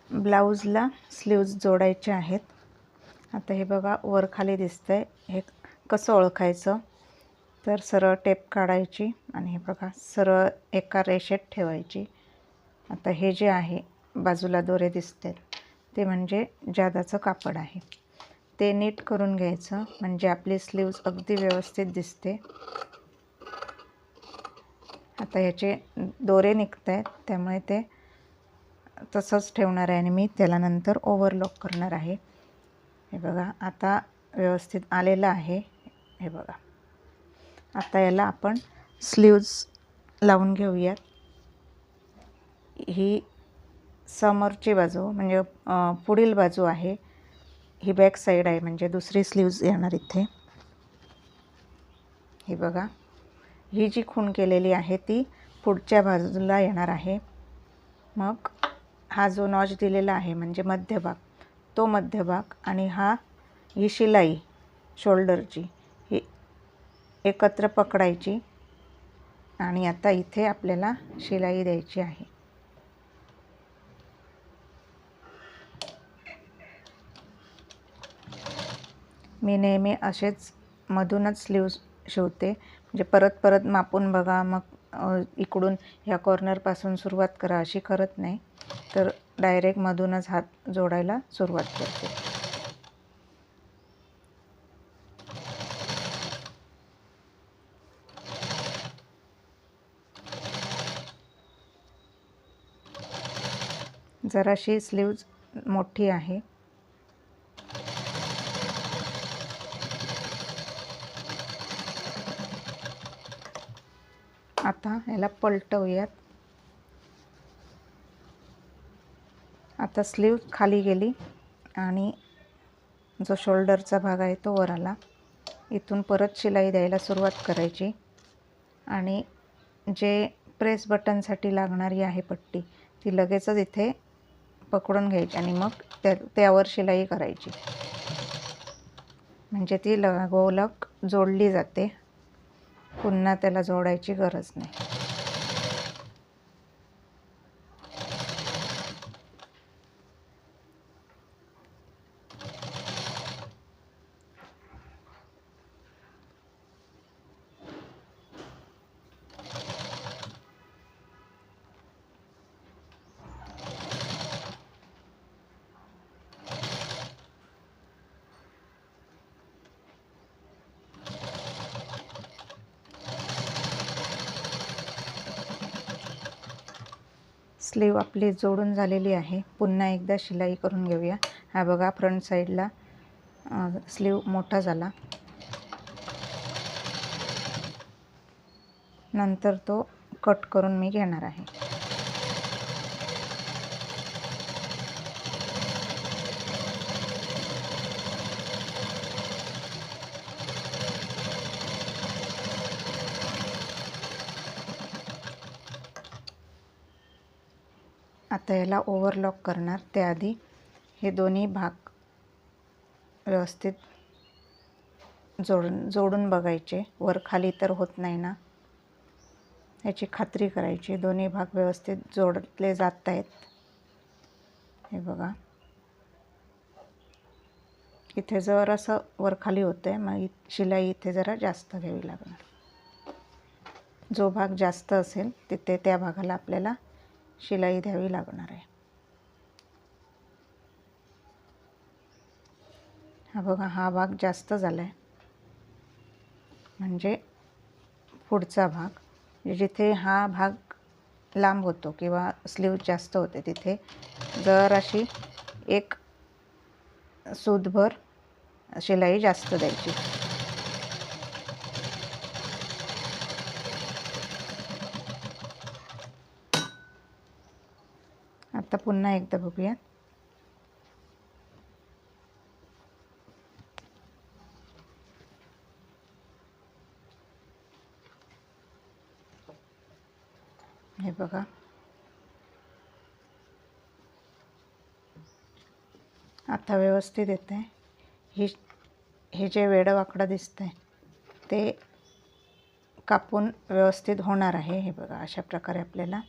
ब्लाऊजला sleeves जोडायचे आहेत. आता हे बघा वर खाली दिसतंय. हे कसं ओळखायचं तर सरळ टेप काढायची आणि हे बघा सरळ एका रेषेत ठेवायची. आता हे जे आहे बाजूला दोरे दिसतात ते म्हणजे जादाचं कापड आहे. ते नीट करून घ्यायचं म्हणजे आपली स्लीव्ज अगदी व्यवस्थित दिसते. आता ह्याचे दोरे निघत आहेत त्यामुळे ते तसंच ठेवणार आहे आणि मी त्याला नंतर ओव्हरलॉक करणार आहे. हे बघा आता व्यवस्थित आलेलं आहे. हे बघा आता याला आपण स्लीव्ज लावून घेऊयात. ही समोरची बाजू म्हणजे पुढील बाजू आहे. ही बॅक साईड आहे म्हणजे दुसरी स्लीव्ज येणार इथे. हे बघा ही जी खूण केलेली आहे ती पुढच्या बाजूला येणार आहे. मग हा जो नॉच दिलेला आहे म्हणजे मध्यभाग, तो मध्यभाग आणि ही शिलाई शोल्डरची ही एकत्र पकडायची आणि आता इथे आपल्याला शिलाई द्यायची आहे. मी नेहमी असेच मधूनच स्लीव्ज शिवते म्हणजे परत मापून बघा मग इकडून ह्या कॉर्नरपासून सुरुवात करा अशी करत नाही, तर डायरेक्ट मधूनच हात जोडायला सुरुवात करते. जराशी स्लीव्ज मोठी आहे. आता याला पलटवूयात. आता स्लीव्ज खाली गेली आणि जो शोल्डरचा भाग आहे तो वर आला. इथून परत शिलाई द्यायला सुरुवात करायची आणि जे प्रेस बटनसाठी लागणारी आहे पट्टी ती लगेचच इथे पकडून घ्यायची आणि मग त्यावर शिलाई करायची म्हणजे ती लगोलग जोडली जाते. पुन्हा त्याला जोडायची गरज नाही. स्लीव आपली जोडून झालेली आहे. पुन्हा एकदा शिलाई करून घेऊया. हा बघा फ्रंट साईडला स्लीव मोठा झाला. नंतर तो कट करून मी घेणार आहे. आता याला ओव्हरलॉक करणार त्याआधी हे दोन्ही भाग व्यवस्थित जोडून बघायचे. वर खाली तर होत नाही ना याची खात्री करायची. दोन्ही भाग व्यवस्थित जोडले जात आहेत. हे बघा इथे जर असं वर खाली होतंय मग शिलाई इथे जरा जास्त घ्यावी लागणार. जो भाग जास्त असेल तिथे त्या भागाला आपल्याला शिलाई द्यावी लागणार आहे. हा बघा हा भाग जास्त झाला आहे म्हणजे पुढचा भाग जिथे हा भाग लांब होतो किंवा स्लीव जास्त होते तिथे जर अशी एक सूदभर शिलाई जास्त द्यायची. आता पुन्हा एकदा बघूया. हे बघा आता व्यवस्थित येत आहे. हे जे वेडं दिसतंय ते कापून व्यवस्थित होणार आहे. हे बघा अशा प्रकारे आपल्याला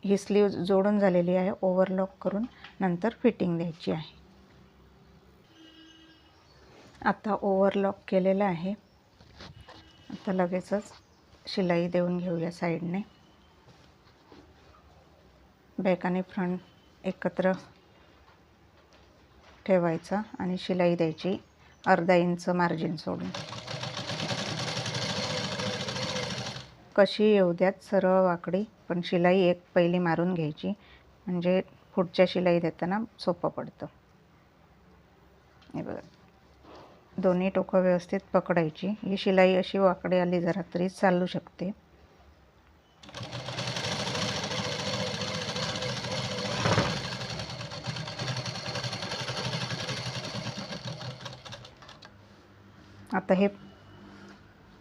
ही स्लीव जोडून झालेली आहे. ओव्हरलॉक करून नंतर फिटिंग द्यायची आहे. आता ओव्हरलॉक केलेलं आहे. आता लगेचच शिलाई देऊन घेऊया साईडने. बॅक आणि फ्रंट एकत्र ठेवायचा आणि शिलाई द्यायची अर्धा इंच मार्जिन सोडून. कशी येऊ द्यात सरळ वाकडी, पण शिलाई एक पहिली मारून घ्यायची म्हणजे पुढच्या शिलाई देताना सोपं पडतं. हे बघा, दोन्ही टोकं व्यवस्थित पकडायची. ही शिलाई अशी वाकडी आली जरा तरी चालू शकते. आता हे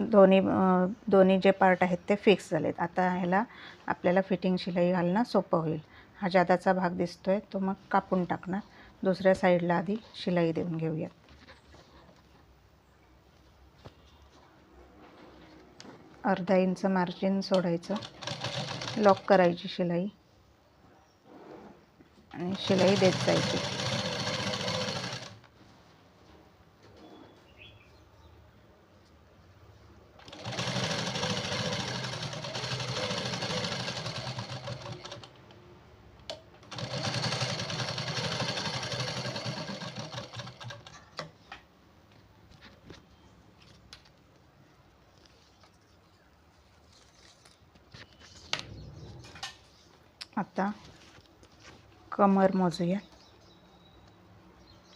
दोन्ही जे पार्ट आहेत ते फिक्स झालेत. आता ह्याला आपल्याला फिटिंग शिलाई घालणं सोपं होईल. हा जादाचा भाग दिसतोय तो मग कापून टाकणार. दुसऱ्या साईडला आधी शिलाई देऊन घेऊयात. अर्धा इंच मार्जिन सोडायचं, लॉक करायची शिलाई आणि शिलाई देत जायची. आता कमर मोजूया.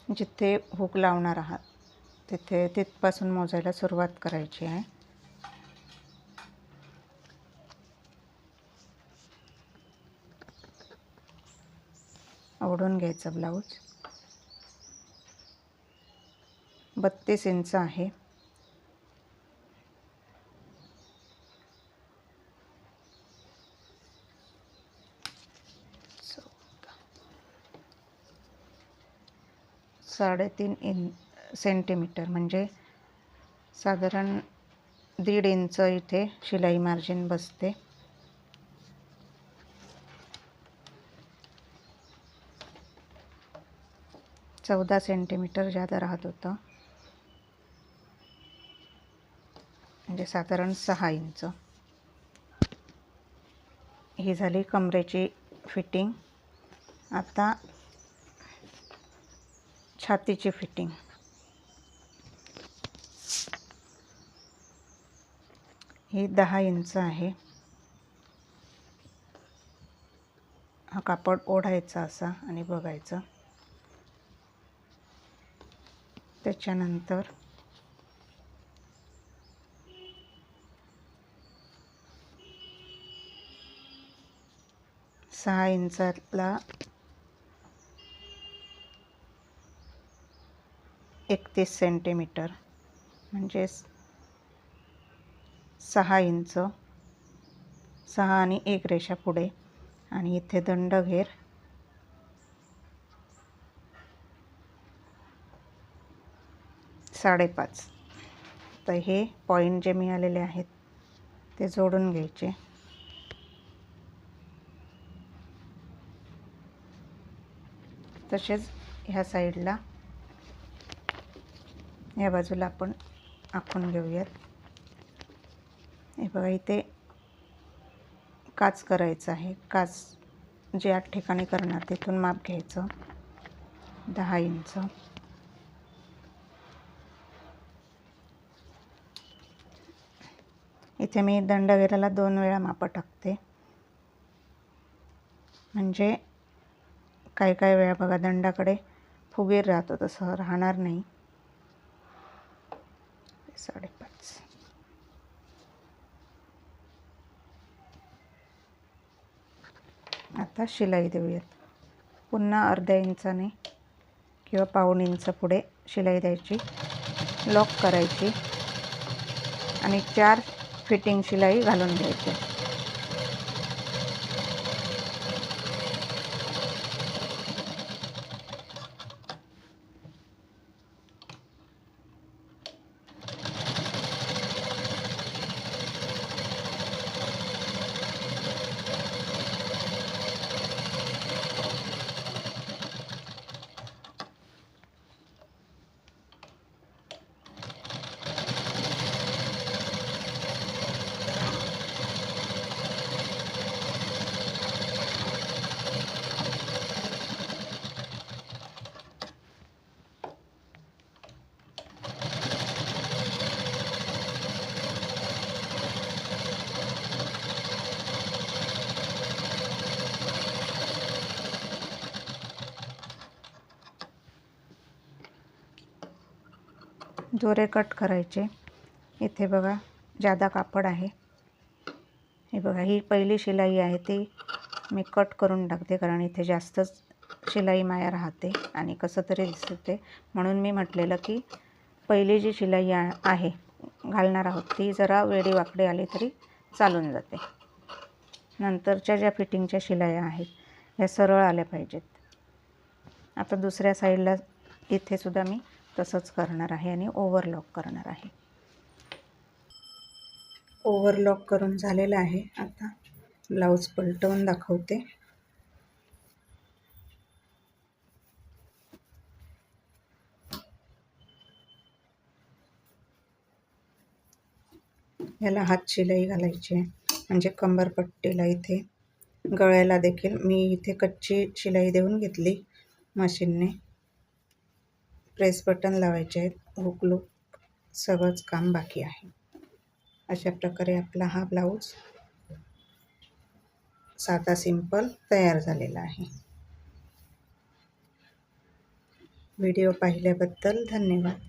जिथे हुक लावणार आहात तिथपासून मोजायला सुरुवात करायची आहे. ओढून घ्यायचं ब्लाऊज. 32 इंच आहे. साडेतीन सेंटीमीटर म्हणजे साधारण 1.5 इंच इथे शिलाई मार्जिन बसते. चौदा सेंटीमीटर जादा राहत होतं, म्हणजे साधारण 6 इंच. ही झाली कमरेची फिटिंग. आता छातीची फिटिंग. ही 10 इंच आहे. हा कापड ओढायचा असा आणि बघायचं. त्याच्यानंतर सहा इंचाला 31 सेंटीमीटर म्हणजे 6 इंच. 6 आणि 1 रेषा पुढे आणि इथे दंड घेर 5.5. तर हे पॉईंट जे मिळालेले आहेत ते जोडून घ्यायचे. तसेच ह्या साईडला या बाजूला आपण आखून घेऊयात. हे बघा, इथे काच करायचं आहे. काच ज्या ठिकाणी करणार तिथून माप घ्यायचं 10 इंच. इथे मी दंडगेराला 2 वेळा माप टाकते, म्हणजे काही वेळा बघा दंडाकडे फुगीर राहतो, तसं राहणार नाही. 5.5. आता शिलाई देऊयात. पुन्हा अर्ध्या इंचाने किंवा पाऊण इंच पुढे शिलाई द्यायची, लॉक करायची आणि 4 फिटिंग शिलाई घालून घ्यायची. दोरे कट करायचे. इथे बघा जादा कापड आहे. हे बघा ही पहिली शिलाई आहे ती मी कट करून टाकते, कारण इथे जास्तच शिलाई माया राहते आणि कसं तरी दिसते. म्हणून मी म्हटलेलं की पहिली जी शिलाई आहे घालणार आहोत ती जरा वेडी वाकडी आली तरी चालून जाते. नंतरच्या ज्या फिटिंगच्या शिलाया आहेत ह्या सरळ आल्या पाहिजेत. आता दुसऱ्या साईडला इथे सुद्धा मी तसंच करणार आहे आणि ओव्हरलॉक करणार आहे. ओव्हरलॉक करून झालेलं आहे. आता ब्लाऊज पलटवून दाखवते. याला हात शिलाई घालायची आहे, म्हणजे कंबरपट्टीला इथे गळ्याला देखील मी इथे कच्ची शिलाई देऊन घेतली मशीनने. प्रेस बटन लावायचे आहेत. हुक लूक सगळंच काम बाकी आहे. अशा प्रकारे आपला हा ब्लाऊज साधा सिंपल तयार झालेला आहे. व्हिडिओ पाहिल्याबद्दल धन्यवाद.